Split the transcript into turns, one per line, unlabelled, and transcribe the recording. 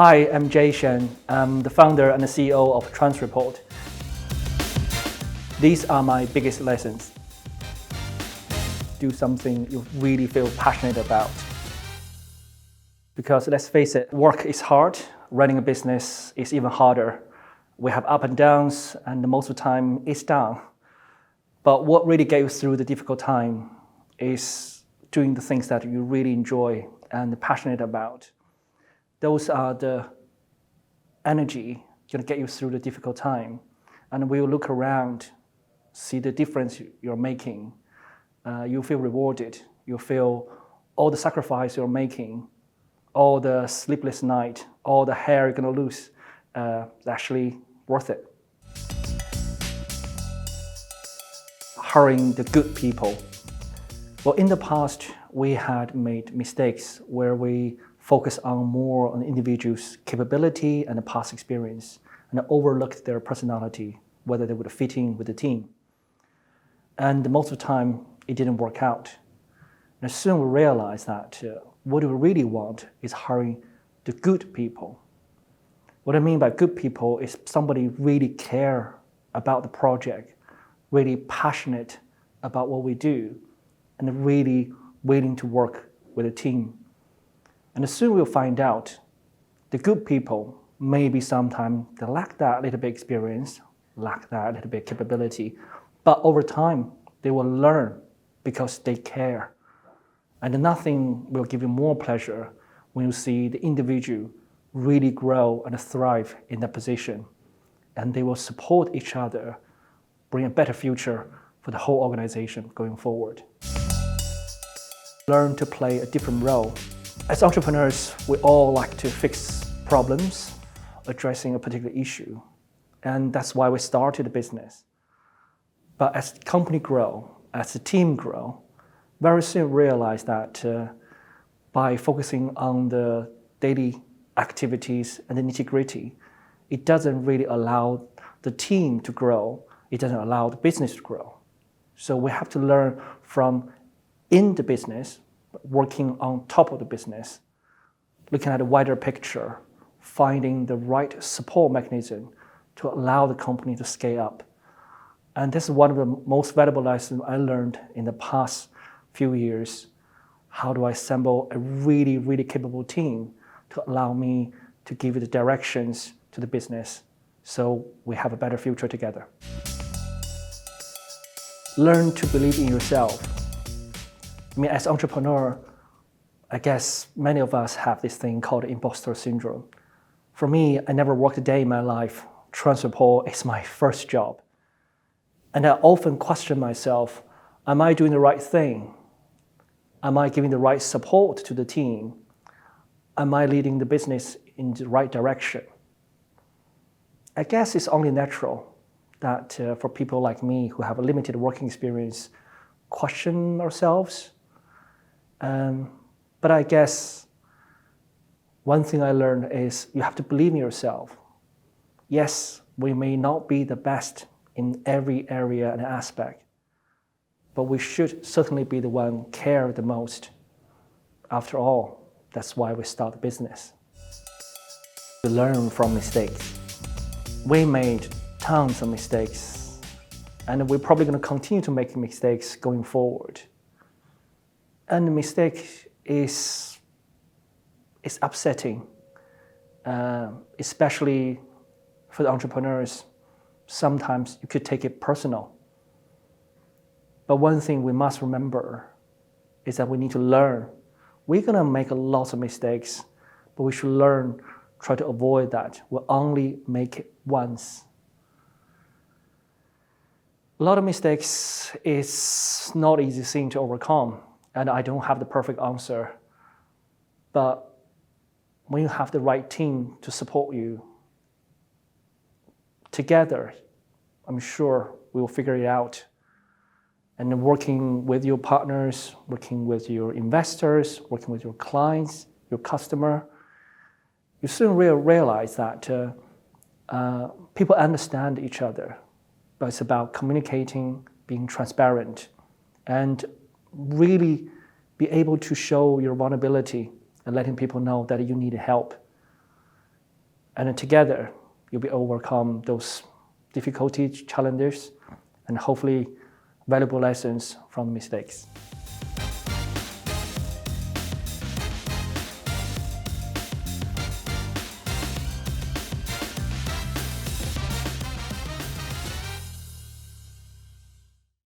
Hi, I'm Shen. I'm the founder and the CEO of Transreport. These are my biggest lessons. Do something you really feel passionate about. Because let's face it, work is hard, running a business is even harder. We have up and downs, and most of the time it's down. But what really gets you through the difficult time is doing the things that you really enjoy and passionate about. Those are the energy going to get you through the difficult time. And when you look around, see the difference you're making, you feel rewarded. You feel all the sacrifice you're making, all the sleepless night, all the hair you're going to lose, is actually worth it. Hiring the good people. Well, in the past, we had made mistakes where we focus on more on the individual's capability and the past experience and overlooked their personality, whether they would fit in with the team. And most of the time, it didn't work out. And soon we realized that what we really want is hiring the good people. What I mean by good people is somebody really care about the project, really passionate about what we do, and really willing to work with a team. And soon we'll find out the good people, maybe sometimes they lack that little bit experience, lack that little bit capability, but over time they will learn because they care. And nothing will give you more pleasure when you see the individual really grow and thrive in that position. And they will support each other, bring a better future for the whole organization going forward. Learn to play a different role. As entrepreneurs, we all like to fix problems, addressing a particular issue. And that's why we started the business. But as the company grow, as the team grow, very soon realize that by focusing on the daily activities and the nitty-gritty, it doesn't really allow the team to grow. It doesn't allow the business to grow. So we have to learn from in the business, working on top of the business, looking at a wider picture, finding the right support mechanism to allow the company to scale up. And this is one of the most valuable lessons I learned in the past few years. How do I assemble a really, really capable team to allow me to give the directions to the business so we have a better future together? Learn to believe in yourself. I mean, as an entrepreneur, I guess many of us have this thing called imposter syndrome. For me, I never worked a day in my life. Transreport is my first job. And I often question myself, am I doing the right thing? Am I giving the right support to the team? Am I leading the business in the right direction? I guess it's only natural that for people like me who have a limited working experience, question ourselves. But I guess one thing I learned is you have to believe in yourself. Yes, we may not be the best in every area and aspect, but we should certainly be the one care the most. After all, that's why we start the business. We learn from mistakes. We made tons of mistakes, and we're probably going to continue to make mistakes going forward. And the mistake is upsetting, especially for the entrepreneurs. Sometimes you could take it personal. But one thing we must remember is that we need to learn. We're going to make a lot of mistakes, but we should learn, try to avoid that. We'll only make it once. A lot of mistakes is not an easy thing to overcome. And I don't have the perfect answer. But when you have the right team to support you, together, I'm sure we will figure it out. And working with your partners, working with your investors, working with your clients, your customer, you soon realize that people understand each other. But it's about communicating, being transparent, and really be able to show your vulnerability and letting people know that you need help. And then together, you'll be overcome those difficulties, challenges, and hopefully valuable lessons from mistakes.